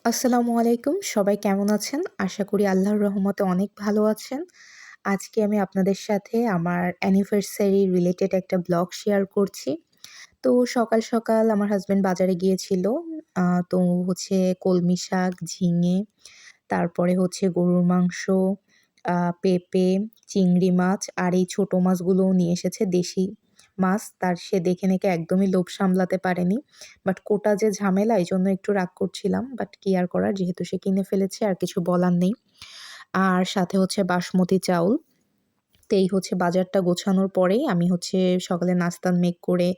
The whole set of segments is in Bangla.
আসসালামু আলাইকুম। সবাই কেমন আছেন? আশা করি আল্লাহর রহমতে অনেক ভালো আছেন। আজকে আমি আপনাদের সাথে আমার অ্যানিভার্সারি রিলেটেড একটা ব্লগ শেয়ার করছি। তো সকাল, সকাল আমার হাসব্যান্ড বাজারে গিয়েছিল। আ তো হচ্ছে কলমি শাক, ঝিঙে, তারপরে হচ্ছে গরুর মাংস, পেঁপে, চিংড়ি মাছ আর এই ছোট মাছগুলোও নিয়ে এসেছে দেশি মাছ। সে দেখে একদমই লোভ সামলাতে পারেনি। বাট কোটা যে ঝামেলা এজন্য একটু রাগ করছিলাম। বাট কি আর করার যেহেতু সে কিনে ফেলেছে আর কিছু বলার নেই। আর সাথে হচ্ছে বাসমতি চাউল। তো এই হচ্ছে বাজারটা গোছানোর পরেই আমি হচ্ছে সকালে নাস্তা মেক করে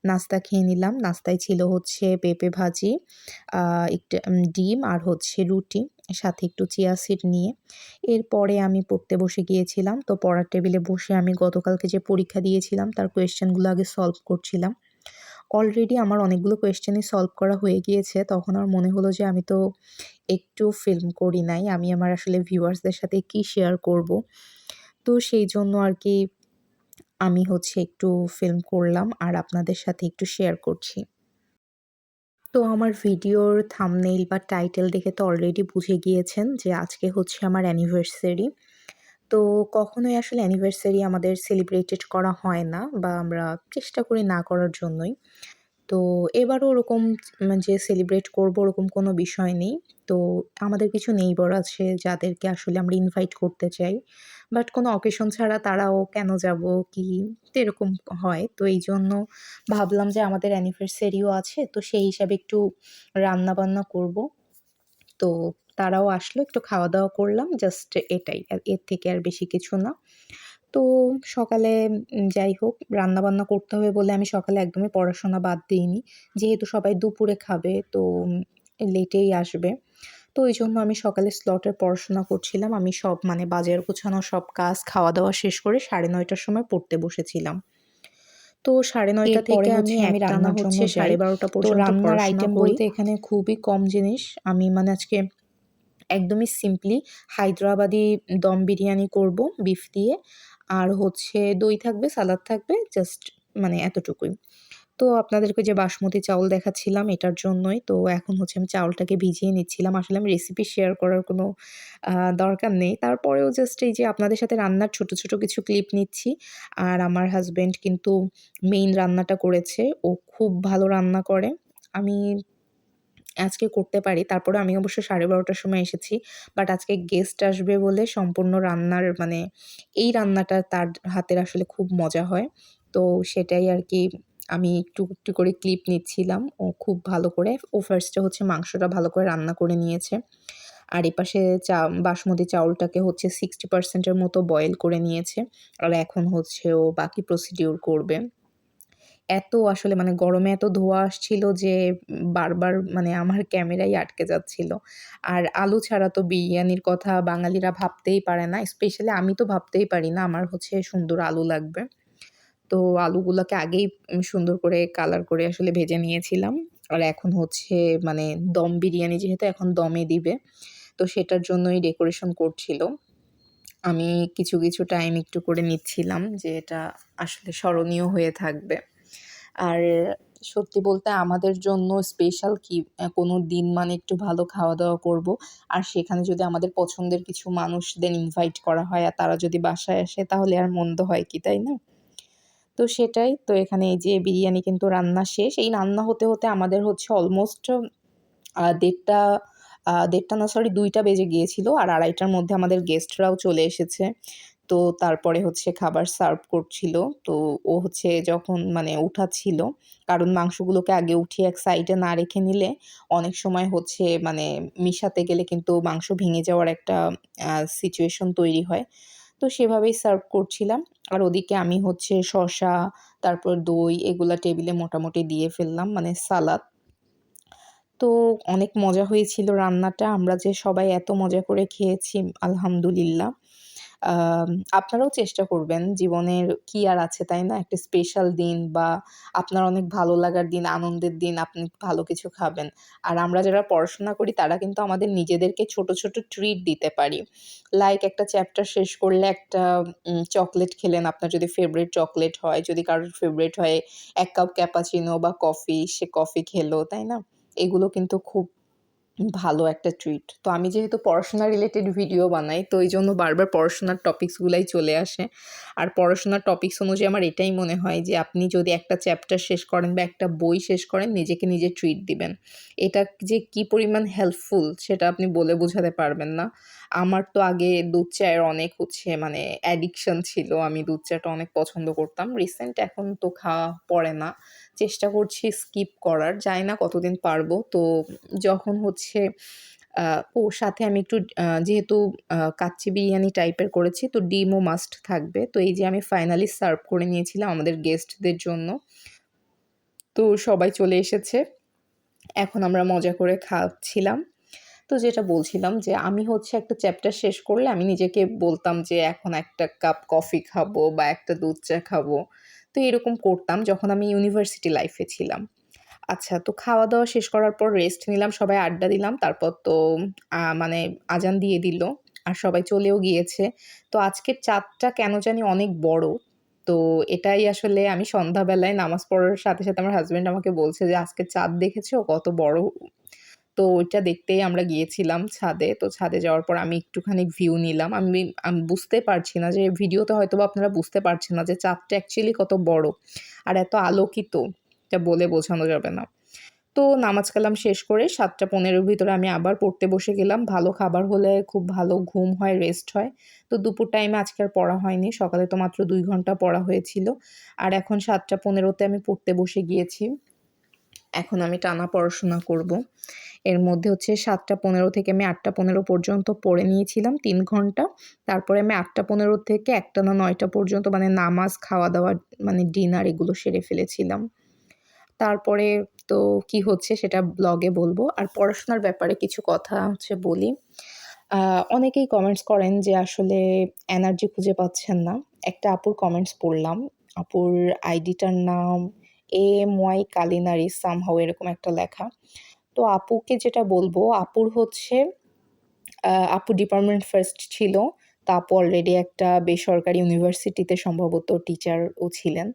নাস্তা খেয়ে নিলাম। নাস্তায় ছিল হচ্ছে পেঁপে ভাজি, আ একটু ডিম আর হচ্ছে রুটি, সাথে একটু চিয়া সিড নিয়ে। এরপরে আমি পড়তে বসে গিয়েছিলাম। তো পড়ার টেবিলে বসে আমি গতকালকে যে পরীক্ষা দিয়েছিলাম তার কোয়েশ্চেনগুলো আগে সলভ করছিলাম। অলরেডি আমার অনেকগুলো কোয়েশ্চেনই সলভ করা হয়ে গিয়েছে। তখন আমার মনে হলো যে আমি তো একটু ফিল্ম করি নাই। আমি আমার আসলে ভিউয়ার্সদের সাথে কি শেয়ার করব? তো সেইজন্য আরকি আমি হচ্ছে একটু ফিল্ম করলাম আর আপনাদের সাথে একটু শেয়ার করছি। তো আমার ভিডিওর থাম্বনেইল বা টাইটেল দেখে তো অলরেডি বুঝে গিয়েছেন যে আজকে হচ্ছে আমার অ্যানিভার্সারি। তো কখনোই আসলে অ্যানিভার্সারি আমাদের সেলিব্রেটেড করা হয় না বা আমরা চেষ্টা করি না করার জন্যই। তো এবারও ওরকম যে সেলিব্রেট করব ওরকম কোনো বিষয় নেই। তো আমাদের কিছু নেইবার আছে যাদেরকে আসলে আমরা ইনভাইট করতে চাই। বাট কোনো অকেশন ছাড়া তারাও কেন যাবো কি তো এরকম হয়। তো এইজন্য ভাবলাম যে আমাদের অ্যানিভার্সারিও আছে তো সেই হিসাবে একটু রান্না-বান্না করব। তো তারাও আসলো একটু খাওয়া-দাওয়া করলাম জাস্ট এটাই। আর এর থেকে আর বেশি কিছু না। তো সকালে যাই হোক রান্নাবান্না করতে হবে বলে আমি সকালে একদমই পড়াশোনা বাদ দিইনি। যেহেতু সবাই দুপুরে খাবে তো লেটেই আসবে। তো এইজন্য আমি সকালে স্লটের পড়াশোনা করছিলাম। আমি সব মানে বাজার গোছানো সব কাজ খাওয়া-দাওয়া শেষ করে ৯:৩০ টার সময় পড়তে বসেছিলাম। তো ৯:৩০ এরপরে থেকে আমি হচ্ছে আমি একটানা রান্নার জন্য হচ্ছে যাই। ১২:৩০ তো পর্যন্ত রান্নার পড়াশোনা আইটেম করি। বলতে এখানে খুবই কম জিনিস। আমি মানে আজকে একদমই সিম্পলি হায়দ্রাবাদি দম বিরিয়ানি করব বিফ দিয়ে। আর হচ্ছে দই থাকবে, সালাদ থাকবে জাস্ট মানে এতটুকুই। তো আপনাদেরকে যে বাসমতি চাউল দেখাচ্ছিলাম এটার জন্যই। তো এখন হচ্ছে আমি চাউলটাকে ভিজিয়ে নিচ্ছিলাম। আসলে আমি রেসিপি শেয়ার করার কোনো আ দরকার নেই। তারপরেও জাস্ট এই যে আপনাদের সাথে রান্নার ছোট, ছোট কিছু ক্লিপ নিচ্ছি। আর আমার হাসব্যান্ড কিন্তু মেইন রান্নাটা করেছে। ও খুব ভালো রান্না করে। আমি আজকে করতে পারি। তারপরেও আমি অবশ্য ১২:৩০ টার সময় এসেছি। বাট আজকে গেস্ট আসবে বলে সম্পূর্ণ রান্নার মানে এই রান্নাটা তার হাতের আসলে খুব মজা হয়। তো সেটাই আরকি আমি একটু, একটু করে ক্লিপ নিচ্ছিলাম। ও খুব ভালো করে ও ফার্স্ট এ হচ্ছে মাংসটা ভালো করে রান্না করে নিয়েছে। আর এপাশে বাসমতি চাউলটাকে হচ্ছে 60% এর মতো বয়েল করে নিয়েছে। আর এখন হচ্ছে ও বাকি প্রসিডিউর করবে। এত আসলে মানে গরমে এত ধোঁয়া আসছিল যে বারবার মানে আমার ক্যামেরাই আটকে যাচ্ছিল। আর আলু ছাড়া তো বিরিয়ানির কথা বাঙালিরা ভাবতেই পারে না। স্পেশালি আমি তো ভাবতেই পারি না। আমার হচ্ছে সুন্দর আলু লাগবে। তো আলুগুলাকে আগেই সুন্দর করে কালার করে আসলে ভেজে নিয়েছিলাম। আর এখন হচ্ছে মানে দম বিরিয়ানি যেহেতু এখন দমে দিবে। তো সেটার জন্যই ডেকোরেশন করছিল। আমি কিছু, কিছু টাইম একটু করে নিচ্ছিলাম যে এটা আসলে স্মরণীয় হয়ে থাকবে। আর সত্যি বলতে আমাদের জন্য স্পেশাল কি কোনো দিন মানে একটু ভালো খাওয়া-দাওয়া করব। আর সেখানে যদি আমাদের পছন্দের কিছু মানুষদের ইনভাইট করা হয় আর তারা যদি বাসায় আসে তাহলে আর মন্দ হয় কি, তাই না? তো সেটাই। তো এখানে এই যে বিরিয়ানি কিন্তু রান্না শেষ। এই রান্না হতে, হতে আমাদের হচ্ছে অলমোস্ট ১:৩০ না সরি ২টা বেজে গিয়েছিল। আর ২:৩০ টার মধ্যে আমাদের গেস্টরাও চলে এসেছে। তো তারপরে হচ্ছে খাবার সার্ভ করছিল। তো ও হচ্ছে যখন মানে উঠাচ্ছিল, কারণ মাংসগুলোকে আগে উঠিয়ে এক সাইডে না রেখে নিলে অনেক সময় হচ্ছে মানে মিশাতে গেলে কিন্তু মাংস ভেঙে যাওয়ার একটা সিচুয়েশন তৈরি হয়। তো সেভাবেই সার্ভ করছিলাম। আর ওদিকে আমি হচ্ছে শসা, তারপর দই এগুলা টেবিলে মোটামুটি দিয়ে ফেললাম মানে সালাদ। তো অনেক মজা হয়েছিল রান্নাটা। আমরা যে সবাই এত মজা করে খেয়েছি আলহামদুলিল্লাহ। আম আপনারাও চেষ্টা করবেন জীবনের কি আর আছে, তাই না? একটা স্পেশাল দিন বা আপনার অনেক ভালো লাগার দিন, আনন্দের দিন আপনি ভালো কিছু খাবেন। আর আমরা যারা পড়াশোনা করি তারা কিন্তু আমাদের নিজেদেরকে ছোট, ছোট ট্রিট দিতে পারি। লাইক একটা চ্যাপ্টার শেষ করলে একটা চকোলেট খেলেন আপনার যদি ফেভারিট চকোলেট হয়। যদি কারোর ফেভারিট হয় ১ কাপ ক্যাপাচিনো বা কফি, সে কফি খেলো, তাই না? এগুলো কিন্তু খুব ভালো একটা ট্রিট। তো আমি যেহেতু পড়াশোনা রিলেটেড ভিডিও বানাই, তো এইজন্য বারবার পড়াশোনার টপিকসগুলাই চলে আসে। আর পড়াশোনার টপিকস অনুযায়ী আমার এটাই মনে হয় যে আপনি যদি একটা চ্যাপ্টার শেষ করেন বা একটা বই শেষ করেন, নিজেকে নিজে ট্রিট দিবেন। এটা যে কি পরিমাণ হেল্পফুল সেটা আপনি বলে বোঝাতে পারবেন না। আমার তো আগে দুধ চায়ের অনেক মানে অ্যাডিকশন ছিল। আমি দুধ চাটা অনেক পছন্দ করতাম। রিসেন্ট এখন তো খাওয়া পড়ে না। চেষ্টা করছি স্কিপ করার। জানি না কতদিন পারবো। তো যখন হচ্ছে আ সাথে আমি একটু যেহেতু কাচ্চি বিরিয়ানি টাইপের করেছি, তো ডিমও মাস্ট থাকবে। তো এই যে আমি ফাইনালি সার্ভ করে নিয়েছিলাম আমাদের গেস্টদের জন্য। তো সবাই চলে এসেছে। এখন আমরা মজা করে খাচ্ছিলাম। তো যেটা বলছিলাম যে আমি হচ্ছে একটা চ্যাপ্টার শেষ করলে আমি নিজেকে বলতাম যে এখন একটা কাপ কফি খাবো বা একটা দুধ চা খাবো। তো এরকম করতাম যখন আমি ইউনিভার্সিটি লাইফে ছিলাম। আচ্ছা, তো খাওয়া-দাওয়া শেষ করার পর রেস্ট নিলাম, সবাই আড্ডা দিলাম। তারপর তো মানে আজান দিয়ে দিল। আর সবাই চলেও গিয়েছে। তো আজকের চাঁদটা কেন জানি অনেক বড়। তো এটাই আসলে আমি সন্ধ্যাবেলায় নামাজ পড়ার সাথে, সাথে আমার হাসব্যান্ড আমাকে বলছে যে, "আজকে চাঁদ দেখেছো? কত বড়?" তো ওইটা দেখতেই আমরা গিয়েছিলাম ছাদে। তো ছাদে যাওয়ার পর আমি একটুখানি ভিউ নিলাম। আমি বুঝতে পারছি না যে ভিডিওতে হয়তোবা আপনারা বুঝতে পারছেন না যে চাঁদটা অ্যাকচুয়ালি কত বড়। আর এত আলোকিত, এটা বলে বোঝানো যাবে না। তো নামাজ কালাম শেষ করে ৭ঃ১৫ র ভিতরে আমি আবার পড়তে বসে গেলাম। ভালো খাবার হলে খুব ভালো ঘুম হয়, রেস্ট হয়। তো দুপুর টাইমে আজকে আর পড়া হয়নি। সকালে তো মাত্র ২ ঘন্টা পড়া হয়েছিল। আর এখন ৭ঃ১৫ তে আমি পড়তে বসে গিয়েছি। এখন আমি টানা পড়াশোনা করব। এর মধ্যে হচ্ছে ৭ঃ১৫ থেকে আমি ৮ঃ১৫ পর্যন্ত পড়ে নিয়েছিলাম ৩ ঘন্টা। তারপরে আমি ৮ঃ১৫ থেকে একটানা ৯টা পর্যন্ত মানে নামাজ, খাওয়া-দাওয়া মানে ডিনার এগুলো সেরে ফেলেছিলাম। তারপরে তো কি হচ্ছে সেটা ব্লগে বলব। আর পড়াশোনার ব্যাপারে কিছু কথা হচ্ছে বলি। আ অনেকেই কমেন্টস করেন যে আসলে এনার্জি খুঁজে পাচ্ছেন না। একটা আপুর কমেন্টস পড়লাম। আপুর আইডিটার নাম এএমওয়াই কালিনারি সামহাউ এরকম একটা লেখা। তো আপুকে যেটা বলবো, আপুর হচ্ছে আপু ডিপার্টমেন্ট ফার্স্ট ছিল। তো আপু অলরেডি একটা বেসরকারি ইউনিভার্সিটিতে সম্ভবত টিচারও ছিলেন।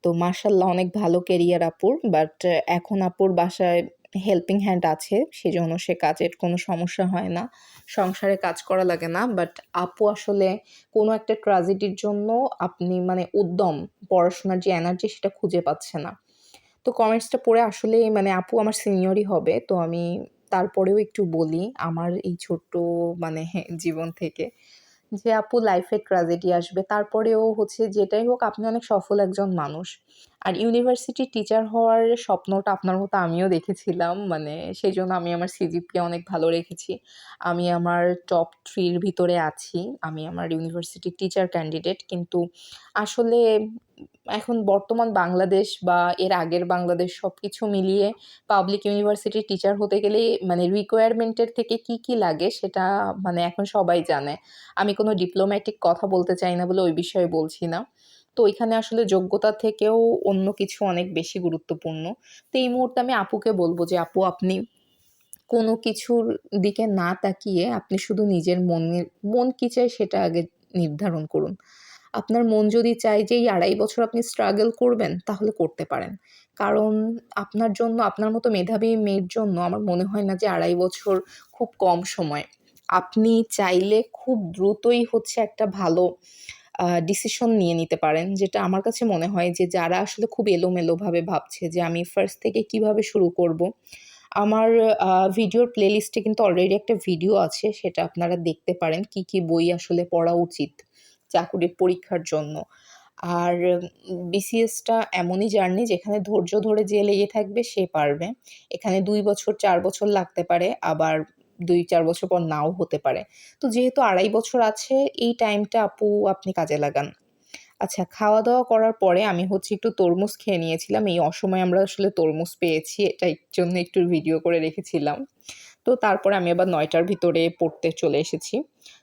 তো মাশাআল্লাহ অনেক ভালো ক্যারিয়ার আপুর। বাট এখন আপুর বাসায় হেল্পিং হ্যান্ড আছে। সেজন্য সে কাজের কোনো সমস্যা হয় না। সংসারে কাজ করা লাগে না। বাট আপু আসলে কোনো একটা ট্র্যাজেডির জন্য আপনি মানে উদ্যম, পড়াশোনার যে এনার্জি সেটা খুঁজে পাচ্ছে না। তো কমেন্টসটা পড়ে আসলেই মানে আপু আমার সিনিয়রই হবে। তো আমি তারপরেও একটু বলি আমার এই ছোট্ট মানে জীবন থেকে যে আপু লাইফে ট্র্যাজেডি আসবে। তারপরেও হচ্ছে যেটাই হোক আপনি অনেক সফল একজন মানুষ। আর ইউনিভার্সিটির টিচার হওয়ার স্বপ্নটা আপনার মতো আমিও দেখেছিলাম। মানে সেজন্য আমি আমার সিজিপিএ অনেক ভালো রেখেছি। আমি আমার টপ 3 র ভিতরে আছি। আমি আমার ইউনিভার্সিটির টিচার ক্যান্ডিডেট। কিন্তু আসলে এখন বর্তমান বাংলাদেশ বা এর আগের বাংলাদেশ সবকিছু মিলিয়ে পাবলিক ইউনিভার্সিটির টিচার হতে গেলে মানে রিকোয়ারমেন্ট এর থেকে কি লাগে সেটা মানে এখন সবাই জানে। আমি কোনো ডিপ্লোম্যাটিক কথা বলতে চাই না বলে ওই বিষয়ে বলছি না। তো এখানে আসলে যোগ্যতা থেকেও অন্য কিছু অনেক বেশি গুরুত্বপূর্ণ। তো এই মুহূর্তে আমি আপুকে বলব যে, "আপু আপনি কোনো কিছুর দিকে না তাকিয়ে আপনি শুধু নিজের মন কি চায় সেটা আগে নির্ধারণ করুন। আপনার মন যদি চায় যে এই ২.৫ বছর আপনি স্ট্রাগল করবেন, তাহলে করতে পারেন। কারণ আপনার জন্য আপনার মতো মেধাবী মেয়ের জন্য আমার মনে হয় না যে ২.৫ বছর খুব কম সময়। আপনি চাইলে খুব দ্রুতই হচ্ছে একটা ভালো ডিসিশন নিয়ে নিতে পারেন। যেটা আমার কাছে মনে হয় যে যারা আসলে খুব এলোমেলোভাবে ভাবছে যে আমি ফার্স্ট থেকে কিভাবে শুরু করব। আমার ভিডিওর প্লেলিস্টে কিন্তু অলরেডি একটা ভিডিও আছে সেটা আপনারা দেখতে পারেন। কি বই আসলে পড়া উচিত চাকুরির পরীক্ষার জন্য। আর বিসিএসটা এমনই জার্নি যেখানে ধৈর্য ধরে যে লেগে থাকবে সে পারবে। এখানে ২ বছর ৪ বছর লাগতে পারে, আবার ২-৪ বছর পর নাও হতে পারে। তো যেহেতু ২.৫ বছর আছে এই টাইমটা আপু আপনি কাজে লাগান। আচ্ছা, খাওয়া-দাওয়া করার পরে আমি হচ্ছে একটু তরমুজ খেয়ে নিয়েছিলাম। এই অসময়ে আমরা আসলে তরমুজ পেয়েছি। এটার জন্য একটু ভিডিও করে রেখেছিলাম। তো তারপরে আমি আবার ৯ টার ভিতরে পড়তে চলে এসেছি।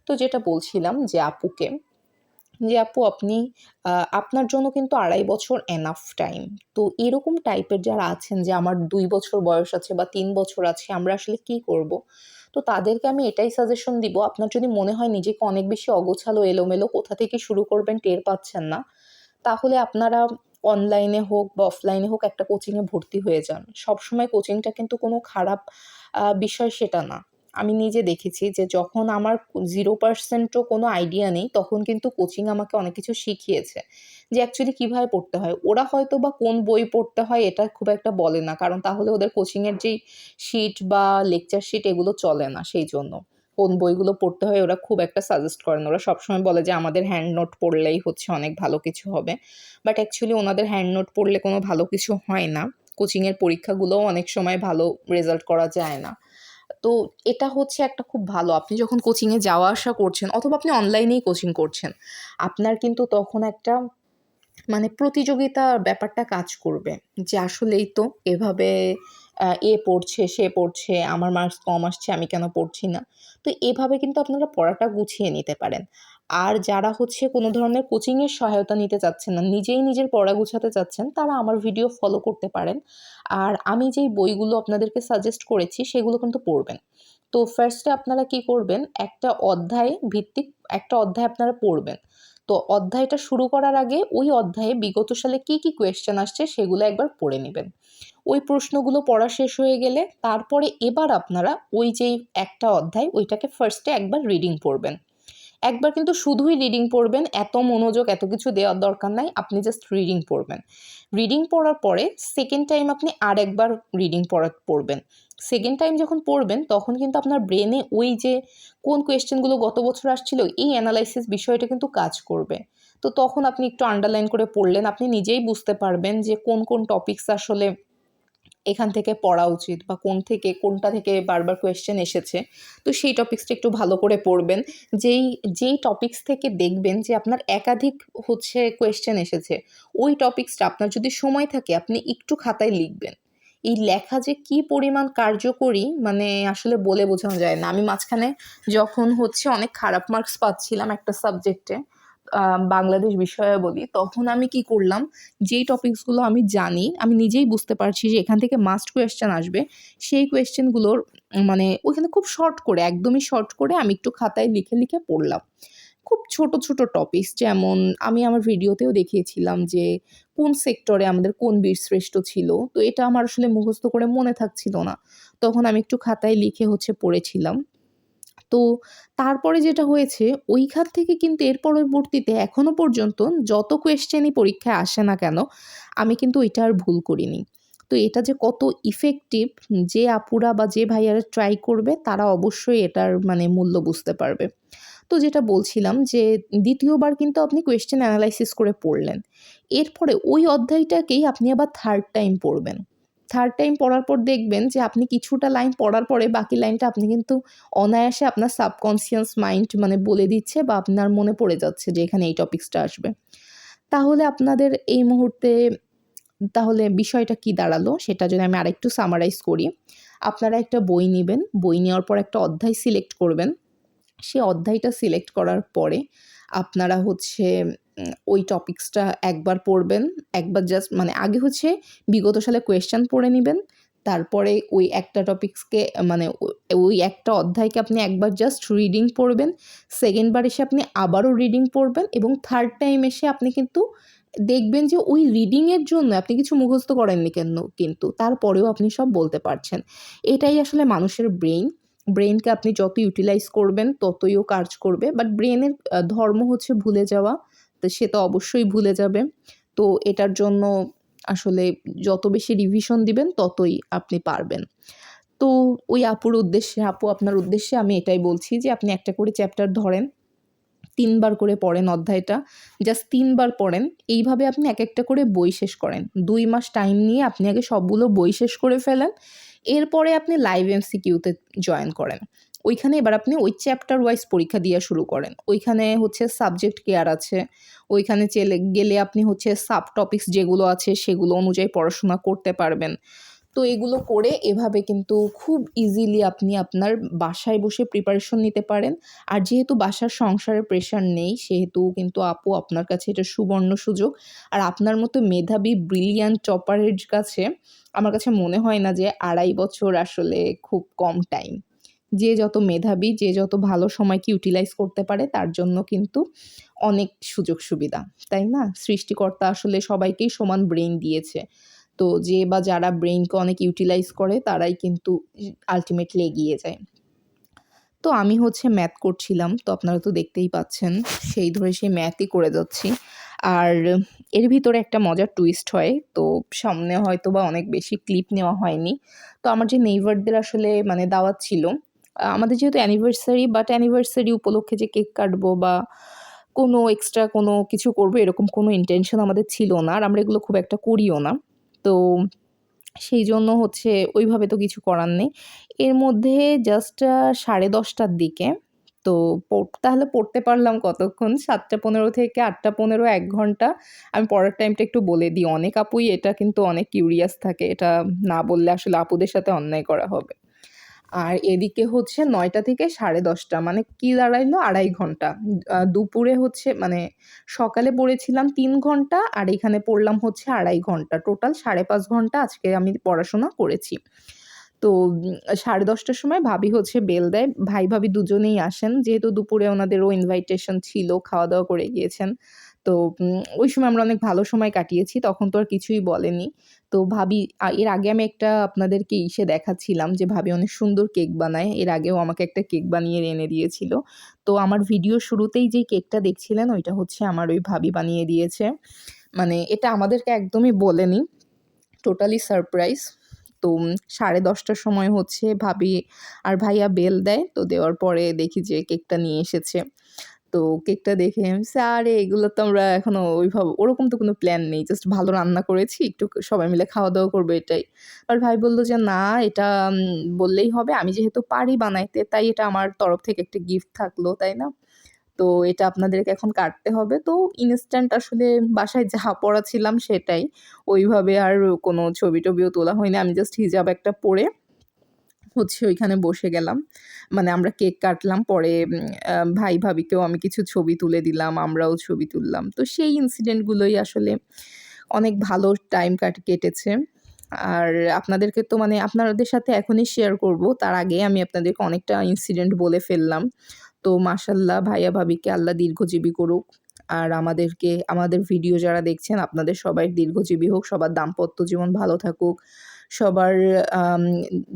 তো যেটা বলছিলাম যে আপুকে যে আপু আপনি আপনার জন্য কিন্তু ২.৫ বছর এনাফ টাইম। তো এরকম টাইপের যারা আছেন যে আমার ২ বছর বয়স আছে বা ৩ বছর আছে আমরা আসলে কি করব? তো তাদেরকে আমি এটাই সাজেশন দিব আপনার যদি মনে হয় নিজেকে অনেক বেশি অগোছালো, এলোমেলো কোথা থেকে শুরু করবেন টের পাচ্ছেন না, তাহলে আপনারা অনলাইনে হোক বা অফলাইনে হোক একটা কোচিংয়ে ভর্তি হয়ে যান। সবসময় কোচিংটা কিন্তু কোনো খারাপ বিষয় সেটা না। আমি নিজে দেখেছি যে যখন আমার 0% ও কোনো আইডিয়া নেই, তখন কিন্তু কোচিং আমাকে অনেক কিছু শিখিয়েছে। যে অ্যাকচুয়ালি কীভাবে পড়তে হয়। ওরা হয়তোবা কোন বই পড়তে হয় এটা খুব একটা বলে না। কারণ তাহলে ওদের কোচিংয়ের যেই শিট বা লেকচার শিট এগুলো চলে না সেইজন্য। কোন বইগুলো পড়তে হয় ওরা খুব একটা সাজেস্ট করে না। ওরা সবসময় বলে যে আমাদের হ্যান্ড নোট পড়লেই হচ্ছে অনেক ভালো কিছু হবে। বাট অ্যাকচুয়ালি ওনাদের হ্যান্ড নোট পড়লে কোনো ভালো কিছু হয় না। কোচিংয়ের পরীক্ষাগুলোও অনেক সময় ভালো রেজাল্ট করা যায় না। তো এটা হচ্ছে একটা খুব ভালো, আপনি যখন কোচিংয়ে যাওয়া আসা করছেন অথবা আপনি অনলাইনেই কোচিং করছেন, আপনার কিন্তু তখন একটা মানে প্রতিযোগিতার ব্যাপারটা কাজ করবে। যে আসলেই তো এভাবে এ পড়ছে, সে পড়ছে, আমার মার্কস কম আসছে, আমি কেন পড়ছি না? তো এভাবে কিন্তু আপনারা পড়াটা গুছিয়ে নিতে পারেন। আর যারা হচ্ছে কোনো ধরনের কোচিংয়ের সহায়তা নিতে চাচ্ছেন না, নিজেই নিজের পড়া গুছাতে চাচ্ছেন, তারা আমার ভিডিও ফলো করতে পারেন। আর আমি যেই বইগুলো আপনাদেরকে সাজেস্ট করেছি সেগুলো কিন্তু পড়বেন। তো ফার্স্টে আপনারা কি করবেন, একটা অধ্যায় ভিত্তিক একটা অধ্যায় আপনারা পড়বেন। তো অধ্যায়টা শুরু করার আগে ওই অধ্যায়ে বিগত সালে কি কোয়েশ্চেন আসছে সেগুলো একবার পড়ে নিবেন। ওই প্রশ্নগুলো পড়া শেষ হয়ে গেলে তারপরে এবার আপনারা ওই যেই একটা অধ্যায় ওইটাকে ফার্স্টে একবার রিডিং পড়বেন। একবার কিন্তু শুধুই রিডিং পড়বেন, এত মনোযোগ এত কিছু দেওয়ার দরকার নাই, আপনি জাস্ট রিডিং পড়বেন। রিডিং পড়ার পরে সেকেন্ড টাইম আপনি আরেকবার রিডিং পড়বেন। সেকেন্ড টাইম যখন পড়বেন তখন কিন্তু আপনার ব্রেনে ওই যে কোন কোয়েশ্চেনগুলো গত বছর আসছিল এই অ্যানালাইসিস বিষয়টা কিন্তু কাজ করবে। তো তখন আপনি একটু আন্ডারলাইন করে পড়লেন, আপনি নিজেই বুঝতে পারবেন যে কোন টপিকস আসলে এখান থেকে পড়া উচিত বা কোনটা থেকে বারবার কোয়েশ্চেন এসেছে। তো সেই টপিকসটা একটু ভালো করে পড়বেন। যেই টপিকস থেকে দেখবেন যে আপনার একাধিক হচ্ছে কোয়েশ্চেন এসেছে, ওই টপিকসটা আপনার যদি সময় থাকে আপনি একটু খাতায় লিখবেন। এই লেখা যে কি পরিমাণ কার্যকরী মানে আসলে বলে বোঝানো যায় না। আমি মাঝখানে যখন হচ্ছে অনেক খারাপ মার্কস পাচ্ছিলাম একটা সাবজেক্টে, বাংলাদেশ বিষয়াবলী, তখন আমি কি করলাম, যেই টপিকসগুলো আমি জানি, আমি নিজেই বুঝতে পারছি যে এখান থেকে মাস্ট কোয়েশ্চেন আসবে, সেই কোয়েশ্চেনগুলোর মানে ওইখানে খুব শর্ট করে, একদমই শর্ট করে আমি একটু খাতায় লিখে পড়লাম। খুব ছোট টপিকস, যেমন আমি আমার ভিডিওতেও দেখিয়েছিলাম যে কোন সেক্টরে আমাদের কোন বীরশ্রেষ্ঠ ছিল। তো এটা আমার আসলে মুখস্থ করে মনে থাকছিল না। তখন আমি একটু খাতায় লিখে হচ্ছে পড়েছিলাম। তো তারপরে যেটা হয়েছে, ওইখান থেকে কিন্তু এর পরবর্তীতে এখনো পর্যন্ত যত কোয়েশ্চেনই পরীক্ষায় আসে না কেন, আমি কিন্তু ওইটা আর ভুল করিনি। তো এটা যে কত ইফেক্টিভ, যে আপুরা বা যে ভাইয়ারা ট্রাই করবে তারা অবশ্যই এটার মানে মূল্য বুঝতে পারবে। তো যেটা বলছিলাম যে ২য় বার কিন্তু আপনি কোয়েশ্চেন এনালাইসিস করে পড়লেন। এরপরে ওই অধ্যায়টাকেই আপনি আবার 3rd টাইম পড়বেন। 3rd টাইম পড়ার পর দেখবেন যে আপনি কিছুটা লাইন পড়ার পরে বাকি লাইনটা আপনি কিন্তু অনায়াসে আপনার সাবকনসিয়াস মাইন্ড মানে বলে দিচ্ছে বা আপনার মনে পড়ে যাচ্ছে যে এখানে এই টপিকসটা আসবে। তাহলে আপনাদের এই মুহূর্তে তাহলে বিষয়টা কি দাঁড়ালো সেটা যদি আমি আরেকটু সামারাইজ করি। আপনারা একটা বই নিবেন, বই নেওয়ার পর একটা অধ্যায় সিলেক্ট করবেন। সেই অধ্যায়টা সিলেক্ট করার পরে আপনারা হচ্ছে ওই টপিকসটা একবার পড়বেন। একবার জাস্ট মানে আগে হচ্ছে বিগত সালে কোয়েশ্চেন পড়ে নিবেন। তারপরে ওই একটা টপিক্সকে মানে ওই একটা অধ্যায়কে আপনি একবার জাস্ট রিডিং পড়বেন। সেকেন্ড বার এসে আপনি আবারও রিডিং পড়বেন এবং 3rd টাইম এসে আপনি কিন্তু দেখবেন যে ওই রিডিংয়ের জন্য আপনি কিছু মুখস্থ করেননি কিন্তু তারপরেও আপনি সব বলতে পারছেন। এটাই আসলে মানুষের ব্রেইন। ব্রেইনকে আপনি যত ইউটিলাইজ করবেন ততই ও কাজ করবে। বাট ব্রেইনের ধর্ম হচ্ছে ভুলে যাওয়া। তো সে তো অবশ্যই ভুলে যাবে। তো এটার জন্য আসলে যত বেশি রিভিশন দিবেন ততই আপনি পারবেন। তো ওই আপু আপনার উদ্দেশ্যে আমি এটাই বলছি যে আপনি একটা করে চ্যাপ্টার ধরেন। ৩ বার করে পড়েন অধ্যায়টা। জাস্ট ৩ বার পড়েন। এইভাবে আপনি একেকটা করে বই শেষ করেন। ২ মাস টাইম নিয়ে আপনি আগে সবগুলো বই শেষ করে ফেলেন। এরপরে আপনি লাইভ এমসিকিউতে জয়েন করেন। ওইখানে এবার আপনি ওই চ্যাপ্টার ওয়াইজ পরীক্ষা দেয়া শুরু করেন। ওইখানে হচ্ছে সাবজেক্ট কেয়ার আছে। ওইখানে গেলে আপনি হচ্ছে সাব টপিকস যেগুলো আছে সেগুলো অনুযায়ী পড়াশোনা করতে পারবেন। তো এগুলো করে এভাবে কিন্তু খুব ইজিলি আপনি আপনার বাসায় বসে প্রিপারেশন নিতে পারেন। আর যেহেতু বাসার সংসারের প্রেশার নেই, সেহেতু কিন্তু আপু আপনার কাছে এটা সুবর্ণ সুযোগ। আর আপনার মতো মেধাবী ব্রিলিয়ান্ট টপারের কাছে আমার কাছে মনে হয় না যে ২.৫ বছর আসলে খুব কম টাইম। যে যত মেধাবী, যে যত ভালো সময়কে ইউটিলাইজ করতে পারে তার জন্য কিন্তু অনেক সুযোগ সুবিধা, তাই না? সৃষ্টিকর্তা আসলে সবাইকেই সমান ব্রেইন দিয়েছে। তো যে বা যারা ব্রেইনকে অনেক ইউটিলাইজ করে তারাই কিন্তু আল্টিমেটলি এগিয়ে যায়। তো আমি হচ্ছে ম্যাথ করছিলাম। তো আপনারা তো দেখতেই পাচ্ছেন। সেই ধরে সেই ম্যাথই করে যাচ্ছি। আর এর ভিতরে একটা মজার টুইস্ট হয়। তো সামনে হয়তোবা অনেক বেশি ক্লিপ নেওয়া হয়নি। তো আমার যে নেইবারদের আসলে মানে দাওয়াত ছিল। আমাদের যেহেতু অ্যানিভার্সারি বাট অ্যানিভার্সারি উপলক্ষে যে কেক কাটবো বা কোনো এক্সট্রা কোনো কিছু করবো এরকম কোনো ইনটেনশন আমাদের ছিল না। আর আমরা এগুলো খুব একটা করিও না। তো সেইজন্য হচ্ছে ওইভাবে তো কিছু করার নেই। এর মধ্যে জাস্ট 10:30টার দিকে তো তাহলে পড়তে পারলাম কতক্ষণ? 7:15 থেকে 8:15 ১ ঘন্টা। আমি পড়ার টাইমটা একটু বলে দিই। অনেক আপুই এটা কিন্তু অনেক কিউরিয়াস থাকে। এটা না বললে আসলে আপুদের সাথে অন্যায় করা হবে। আর এদিকে হচ্ছে ৯টা থেকে 10:30 মানে কি দাঁড়াইলো ২.৫ ঘন্টা। দুপুরে হচ্ছে মানে সকালে পড়েছিলাম ৩ ঘন্টা আর এখানে পড়লাম হচ্ছে ২.৫ ঘন্টা। টোটাল ৫.৫ ঘন্টা আজকে আমি পড়াশোনা করেছি। তো 10:30টার সময় ভাবি হচ্ছে বেল দেয়। ভাই-ভাবি দুজনেই আসেন। যেহেতু দুপুরে ওনাদেরও ইনভাইটেশন ছিল, খাওয়া-দাওয়া করে গিয়েছেন। তো ওই সময় আমরা অনেক ভালো সময় কাটিয়েছি। তখন তো আর কিছুই বলেনি। তো ভাবি এর আগে আমি একটা আপনাদেরকে দেখাচ্ছিলাম যে ভাবি অনেক সুন্দর কেক বানায়। এর আগেও আমাকে একটা কেক বানিয়ে এনে দিয়েছিল। তো আমার ভিডিওর শুরুতেই যেই কেকটা দেখছিলেন ওইটা হচ্ছে আমার ওই ভাবি বানিয়ে দিয়েছে। মানে এটা আমাদেরকে একদমই বলেনি। Totally surprise. তো 10:30টার সময় হচ্ছে ভাবি আর ভাইয়া বেল দেয়। তো দেওয়ার পরে দেখি যে কেকটা নিয়ে এসেছে। তো কেকটা দেখে আমি বলছি, "আরে এগুলো তো আমরা এখনো ওইভাবে ওরকম তো কোনো প্ল্যান নেই। জাস্ট ভালো রান্না করেছি। একটু সবাই মিলে খাওয়া-দাওয়া করবো এটাই।" আর ভাই বলল যে, "না এটা বললেই হবে। আমি যেহেতু পারি বানাইতে তাই এটা আমার তরফ থেকে একটা গিফট থাকলো, তাই না? তো এটা আপনাদেরকে এখন কাটতে হবে।" তো ইনস্ট্যান্ট আসলে বাসায় যা পড়া ছিলাম সেটাই। ওইভাবে আর কোনো ছবি-টবিও তোলা হয়নি। আমি জাস্ট হিজাব একটা পরে হচ্ছে ওইখানে বসে গেলাম। মানে আমরা কেক কাটলাম। পরে ভাই-ভাবিকেও আমি কিছু ছবি তুলে দিলাম। আমরাও ছবি তুললাম। তো সেই ইনসিডেন্ট গুলোই আসলে অনেক ভালো টাইম কেটেছে। আর আপনাদেরকে তো মানে আপনাদের সাথে এখনই শেয়ার করব। তার আগে আমি আপনাদেরকে অনেকটা ইনসিডেন্ট বলে ফেললাম। তো মাশাআল্লাহ ভাইয়া-ভাবিকে আল্লাহ দীর্ঘজীবী করুক। আর আমাদের ভিডিও যারা দেখছেন আপনাদের সবাই দীর্ঘজীবী হোক, সবার দাম্পত্য জীবন ভালো থাকুক। সবার আম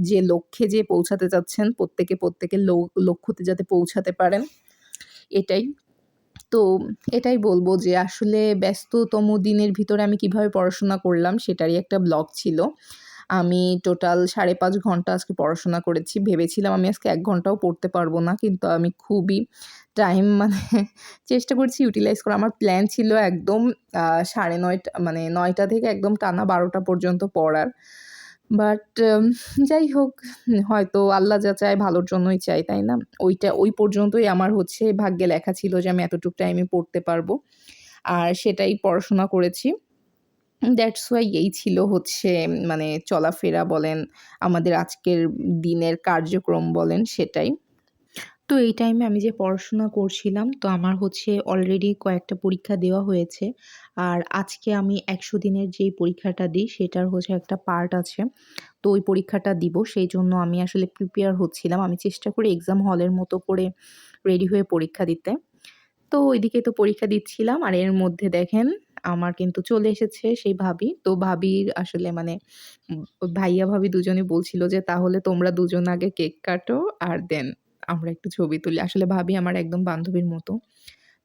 যে লক্ষ্যে যে পৌঁছাতে চাচ্ছেন প্রত্যেকের লক্ষ্যতে যাতে পৌঁছাতে পারেন, এটাই। তো এটাই বলব যে আসলে ব্যস্ততম দিনের ভিতরে আমি কিভাবে পড়াশোনা করলাম সেটারই একটা ব্লগ ছিল। আমি টোটাল ৫.৫ ঘন্টা আজকে পড়াশোনা করেছি। ভেবেছিলাম আমি আজকে ১ ঘন্টাও পড়তে পারব না। কিন্তু আমি খুবই টাইম মানে চেষ্টা করেছি ইউটিলাইজ করা। আমার প্ল্যান ছিল একদম ৯:৩০ মানে ৯টা থেকে একদম টানা ১২টা পর্যন্ত পড়ার। বাট যাই হোক হয়তো আল্লাহ যা চায় ভালোর জন্যই চায়, তাই না? ওই পর্যন্তই আমার হচ্ছে ভাগ্যে লেখা ছিল যে আমি এতটুক টাইমে পড়তে পারবো। আর সেটাই পড়াশোনা করেছি। দ্যাটস ওয়াই এই ছিল হচ্ছে মানে চলাফেরা বলেন, আমাদের আজকের দিনের কার্যক্রম বলেন সেটাই। তো এই টাইমে আমি যে পড়াশোনা করছিলাম তো আমার হচ্ছে অলরেডি কয়েকটা পরীক্ষা দেওয়া হয়েছে। আর আজকে আমি ১০০ দিনের যেই পরীক্ষাটা দিই সেটার হচ্ছে একটা পার্ট আছে। তো ওই পরীক্ষাটা দিব। সেইজন্য আমি আসলে প্রিপেয়ার হচ্ছিলাম। আমি চেষ্টা করি এক্সাম হলের মতো করে রেডি হয়ে পরীক্ষা দিতে। তো ওইদিকে তো পরীক্ষা দিচ্ছিলাম আর এর মধ্যে দেখেন আমার কিন্তু চলে এসেছে সেই ভাবি। তো ভাবির আসলে মানে ভাইয়া-ভাবি দুজনেই বলছিল যে, "তাহলে তোমরা দুজন আগে কেক কাটো আর দেন আমরা একটু ছবি তুলি।" আসলে ভাবি আমার একদম বান্ধবীর মতো।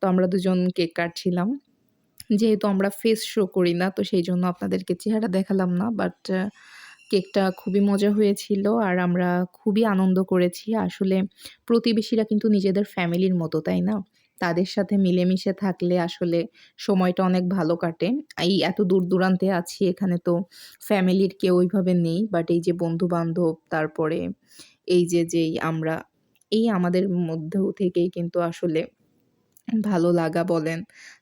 তো আমরা দুজন কেক কাটছিলাম। যেহেতু আমরা ফেস শো করি না তো সেইজন্য আপনাদেরকে চেহারা দেখালাম না। বাট কেকটা খুবই মজা হয়েছিল আর আমরা খুবই আনন্দ করেছি। আসলে প্রতিবেশীরা কিন্তু নিজেদের ফ্যামিলির মতো, তাই না? তাদের সাথে মিলেমিশে থাকলে আসলে সময়টা অনেক ভালো কাটে। এই এত দূর-দূরান্তে আছি এখানে তো ফ্যামিলির কেউ ওইভাবে নেই। বাট এই যে বন্ধু-বান্ধব তারপরে এই যে যেই আমরা এই আমাদের মধ্যেও থেকেই কিন্তু আসলে ভালো লাগা বলেন,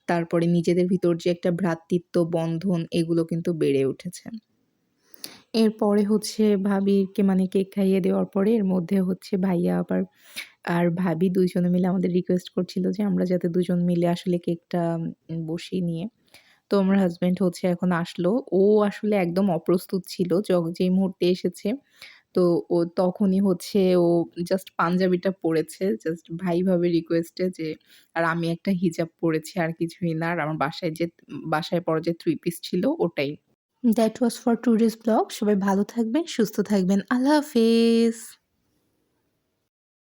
তারপরে নিজেদের ভিতর যে একটা ভ্রাতৃত্ব বন্ধন এগুলো কিন্তু বেড়ে উঠেছে। এরপরে হচ্ছে ভাবিকে মানে কেক খাইয়ে দেওয়ার পরে এর মধ্যে হচ্ছে ভাইয়া আবার আর ভাবি ২ জনে মিলে আমাদের রিকোয়েস্ট করছিল যে আমরা যাতে ২ জন মিলে আসলে কেকটা বসিয়ে নিয়ে। তো আমার হাসব্যান্ড হচ্ছে এখন আসলো। ও আসলে একদম অপ্রস্তুত ছিল যেই মুহূর্তে এসেছে। তো ও তখনই হচ্ছে ও জাস্ট পাঞ্জাবিটা পড়েছে জাস্ট ভাই ভাবির রিকোয়েস্টে যে আর আমি একটা হিজাব পড়েছি আর কিছুই না। আর আমার বাসায় পরা যে 3 পিস ছিল ওটাই। That was for today's blog. সবাই ভালো থাকবেন, সুস্থ থাকবেন। আল্লাহ হাফেজ।